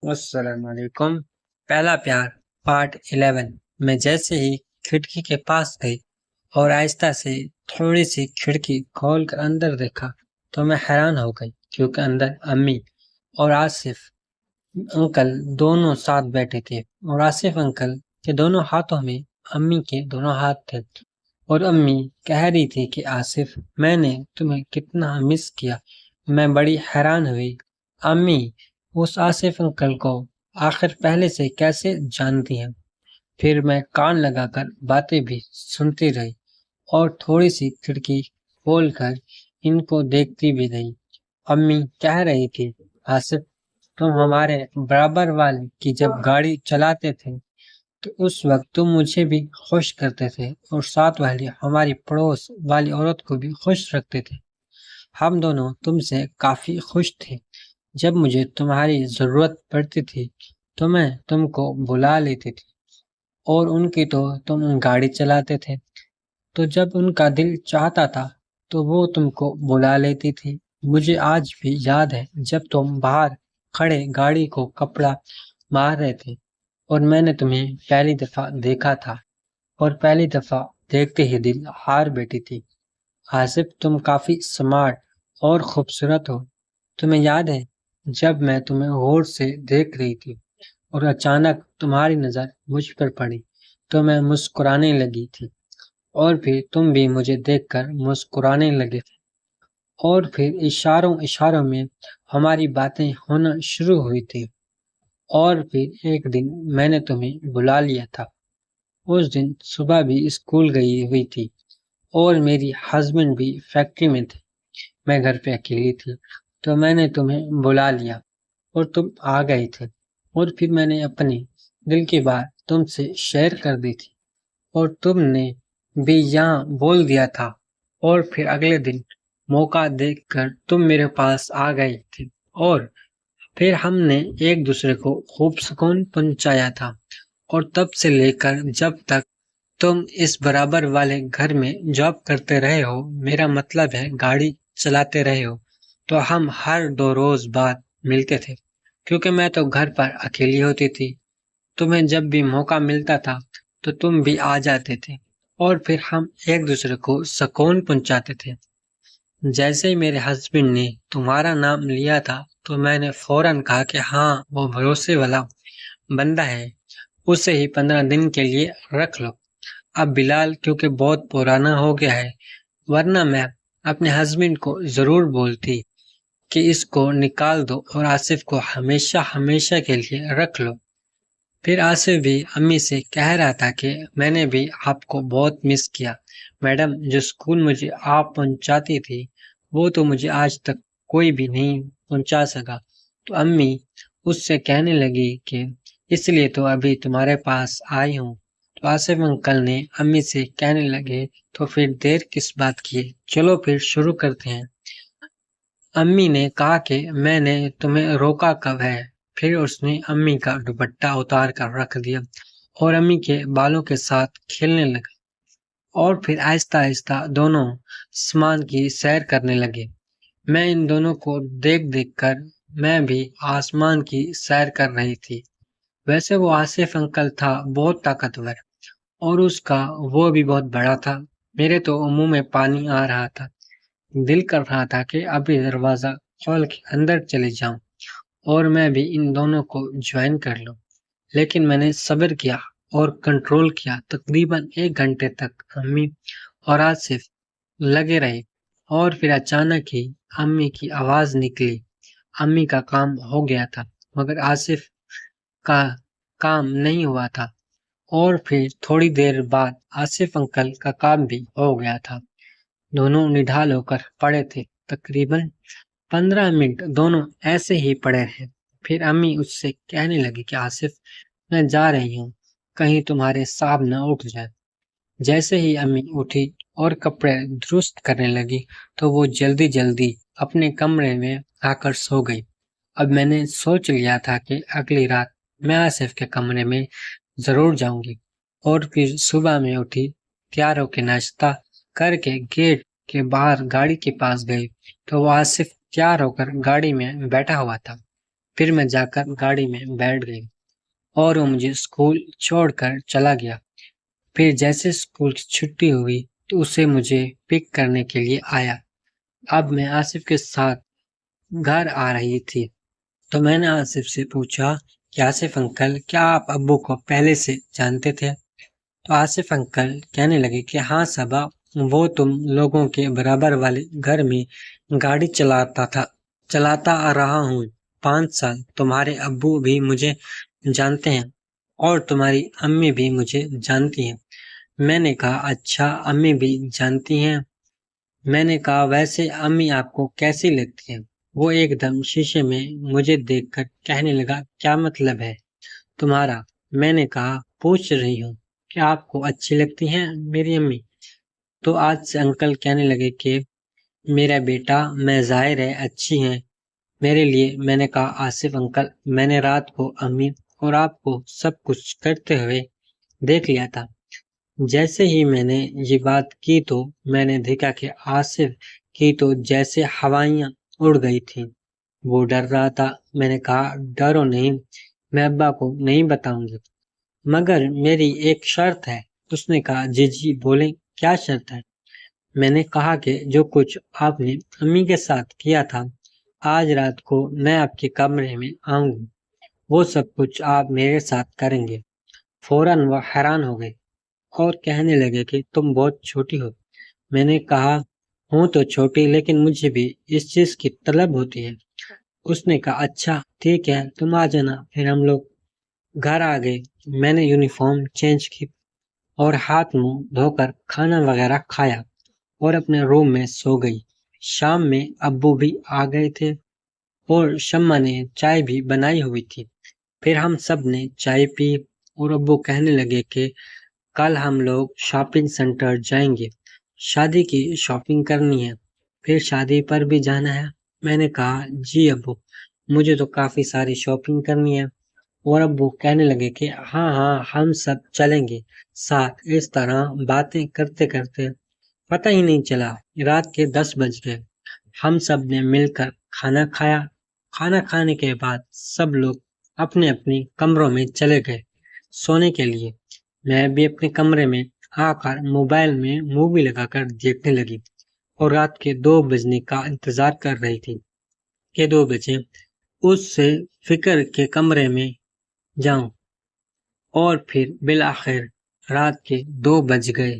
السلام علیکم۔ پہلا پیار پارٹ 11 میں جیسے ہی کھڑکی کے پاس گئی اور آہستہ سے تھوڑی سی کھڑکی کھول کر اندر دیکھا تو میں حیران ہو گئی، کیونکہ اندر امی اور آصف انکل دونوں ساتھ بیٹھے تھے، اور آصف انکل کے دونوں ہاتھوں میں امی کے دونوں ہاتھ تھے، اور امی کہہ رہی تھی کہ آصف، میں نے تمہیں کتنا مس کیا۔ میں بڑی حیران ہوئی، امی اس آصف انکل کو آخر پہلے سے کیسے جانتی ہیں؟ پھر میں کان لگا کر باتیں بھی سنتی رہی اور تھوڑی سی کھڑکی کھول کر ان کو دیکھتی بھی رہی۔ امی کہہ رہی تھی، آصف، تم ہمارے برابر والے کی جب گاڑی چلاتے تھے تو اس وقت تم مجھے بھی خوش کرتے تھے، اور ساتھ والی ہماری پڑوس والی عورت کو بھی خوش رکھتے تھے۔ ہم دونوں تم سے کافی خوش تھے۔ جب مجھے تمہاری ضرورت پڑتی تھی تو میں تم کو بلا لیتی تھی، اور ان کی تو تم گاڑی چلاتے تھے، تو جب ان کا دل چاہتا تھا تو وہ تم کو بلا لیتی تھی۔ مجھے آج بھی یاد ہے جب تم باہر کھڑے گاڑی کو کپڑا مار رہے تھے اور میں نے تمہیں پہلی دفعہ دیکھا تھا، اور پہلی دفعہ دیکھتے ہی دل ہار بیٹھی تھی۔ آصف، تم کافی سمارٹ اور خوبصورت ہو۔ تمہیں یاد ہے جب میں تمہیں غور سے دیکھ رہی تھی اور اچانک تمہاری نظر مجھ پر پڑی تو میں مسکرانے لگی تھی، اور پھر تم بھی مجھے دیکھ کر مسکرانے لگے تھے، اور پھر اشاروں اشاروں میں ہماری باتیں ہونا شروع ہوئی تھی، اور پھر ایک دن میں نے تمہیں بلا لیا تھا۔ اس دن صبح بھی اسکول گئی ہوئی تھی اور میری ہسبینڈ بھی فیکٹری میں تھے، میں گھر پہ اکیلی تھی، تو میں نے تمہیں بلا لیا اور تم آ گئے تھے، اور پھر میں نے اپنے دل کی بات تم سے شیئر کر دی تھی، اور تم نے بھی یہاں بول دیا تھا، اور پھر اگلے دن موقع دیکھ کر تم میرے پاس آ گئے تھے، اور پھر ہم نے ایک دوسرے کو خوب سکون پہنچایا تھا، اور تب سے لے کر جب تک تم اس برابر والے گھر میں جاب کرتے رہے ہو، میرا مطلب ہے گاڑی چلاتے رہے ہو، تو ہم ہر 2 روز بعد ملتے تھے، کیونکہ میں تو گھر پر اکیلی ہوتی تھی۔ تمہیں جب بھی موقع ملتا تھا تو تم بھی آ جاتے تھے، اور پھر ہم ایک دوسرے کو سکون پہنچاتے تھے۔ جیسے ہی میرے ہسبینڈ نے تمہارا نام لیا تھا تو میں نے فوراً کہا کہ ہاں، وہ بھروسے والا بندہ ہے، اسے ہی 15 دن کے لیے رکھ لو۔ اب بلال کیونکہ بہت پرانا ہو گیا ہے، ورنہ میں اپنے ہسبینڈ کو ضرور بولتی کہ اس کو نکال دو اور آصف کو ہمیشہ ہمیشہ کے لیے رکھ لو۔ پھر آصف بھی امی سے کہہ رہا تھا کہ میں نے بھی آپ کو بہت مس کیا میڈم، جو سکون مجھے آپ پہنچاتی تھی وہ تو مجھے آج تک کوئی بھی نہیں پہنچا سکا۔ تو امی اس سے کہنے لگی کہ اس لیے تو ابھی تمہارے پاس آئی ہوں۔ تو آصف انکل نے امی سے کہنے لگے، تو پھر دیر کس بات کی ہے، چلو پھر شروع کرتے ہیں۔ امی نے کہا کہ میں نے تمہیں روکا کب ہے؟ پھر اس نے امی کا دوپٹہ اتار کر رکھ دیا اور امی کے بالوں کے ساتھ کھیلنے لگا، اور پھر آہستہ آہستہ دونوں آسمان کی سیر کرنے لگے۔ میں ان دونوں کو دیکھ دیکھ کر میں بھی آسمان کی سیر کر رہی تھی۔ ویسے وہ آصف انکل تھا بہت طاقتور، اور اس کا وہ بھی بہت بڑا تھا۔ میرے تو منہ میں پانی آ رہا تھا، دل کر رہا تھا کہ ابھی دروازہ کھول کے اندر چلے جاؤں اور میں بھی ان دونوں کو جوائن کر لوں، لیکن میں نے صبر کیا اور کنٹرول کیا۔ تقریباً 1 گھنٹے تک امی اور آصف لگے رہے، اور پھر اچانک ہی امی کی آواز نکلی۔ امی کا کام ہو گیا تھا، مگر آصف کا کام نہیں ہوا تھا، اور پھر تھوڑی دیر بعد آصف انکل کا کام بھی ہو گیا تھا۔ دونوں نڈھال ہو کر پڑے تھے، تقریباً 15 منٹ دونوں ایسے ہی پڑے رہے۔ پھر امی اس سے کہنے لگی کہ آصف، میں جا رہی ہوں، کہیں تمہارے سانپ نہ اٹھ جائے۔ جیسے ہی امی اٹھی اور کپڑے درست کرنے لگی تو وہ جلدی جلدی اپنے کمرے میں آ کر سو گئی۔ اب میں نے سوچ لیا تھا کہ اگلی رات میں آصف کے کمرے میں ضرور جاؤں گی، اور پھر صبح میں اٹھی، تیار ہو کے ناشتہ کر کے گیٹ کے باہر گاڑی کے پاس گئی تو وہ آصف تیار ہو کر گاڑی میں بیٹھا ہوا تھا۔ پھر میں جا کر گاڑی میں بیٹھ گئی اور وہ مجھے اسکول چھوڑ کر چلا گیا۔ پھر جیسے اسکول کی چھٹی ہوئی تو اسے مجھے پک کرنے کے لیے آیا۔ اب میں آصف کے ساتھ گھر آ رہی تھی تو میں نے آصف سے پوچھا کہ آصف انکل، کیا آپ ابو کو پہلے سے جانتے تھے؟ تو آصف انکل کہنے لگے کہ ہاں صبا، وہ تم لوگوں کے برابر والے گھر میں گاڑی چلاتا آ رہا ہوں 5 سال۔ تمہارے ابو بھی مجھے جانتے ہیں اور تمہاری امی بھی مجھے جانتی ہیں۔ میں نے کہا اچھا، امی بھی جانتی ہیں؟ میں نے کہا ویسے امی آپ کو کیسی لگتی ہیں؟ وہ ایک دم شیشے میں مجھے دیکھ کر کہنے لگا کیا مطلب ہے تمہارا؟ میں نے کہا پوچھ رہی ہوں کہ آپ کو اچھی لگتی ہیں میری امی؟ تو آج سے انکل کہنے لگے کہ میرا بیٹا، میں ظاہر ہے اچھی ہیں میرے لیے۔ میں نے کہا آصف انکل، میں نے رات کو امی اور آپ کو سب کچھ کرتے ہوئے دیکھ لیا تھا۔ جیسے ہی میں نے یہ بات کی تو میں نے دیکھا کہ آصف کی تو جیسے ہوائیاں اڑ گئی تھیں۔ وہ ڈر رہا تھا۔ میں نے کہا ڈرو نہیں، میں ابا کو نہیں بتاؤں گی، مگر میری ایک شرط ہے۔ اس نے کہا جی بولیں، کیا شرط ہے؟ میں نے کہا کہ جو کچھ آپ نے امی کے ساتھ کیا تھا، آج رات کو میں آپ کے کمرے میں آؤں گی، وہ سب کچھ آپ میرے ساتھ کریں گے۔ فوراً وہ حیران ہو گئے اور کہنے لگے کہ تم بہت چھوٹی ہو۔ میں نے کہا ہوں تو چھوٹی، لیکن مجھے بھی اس چیز کی طلب ہوتی ہے۔ اس نے کہا اچھا ٹھیک ہے، تم آ جانا۔ پھر ہم لوگ گھر آ گئے۔ میں نے یونیفارم چینج کی اور ہاتھ منہ دھو کر کھانا وغیرہ کھایا اور اپنے روم میں سو گئی۔ شام میں ابو بھی آ گئے تھے اور شمع نے چائے بھی بنائی ہوئی تھی۔ پھر ہم سب نے چائے پی اور ابو کہنے لگے کہ کل ہم لوگ شاپنگ سینٹر جائیں گے، شادی کی شاپنگ کرنی ہے۔ پھر شادی پر بھی جانا ہے؟ میں نے کہا جی ابو، مجھے تو کافی ساری شاپنگ کرنی ہے۔ اور ابو کہنے لگے کہ ہاں ہم سب چلیں گے ساتھ۔ اس طرح باتیں کرتے کرتے پتہ ہی نہیں چلا رات کے 10 بج گئے۔ ہم سب نے مل کر کھانا کھایا۔ کھانا کھانے کے بعد سب لوگ اپنے اپنے کمروں میں چلے گئے سونے کے لیے۔ میں بھی اپنے کمرے میں آ کر موبائل میں مووی لگا کر دیکھنے لگی اور رات کے 2 بجنے کا انتظار کر رہی تھی کہ 2 بجے اس سے فکر کے کمرے میں جاؤں، اور پھر بالآخر رات کے 2 بج گئے۔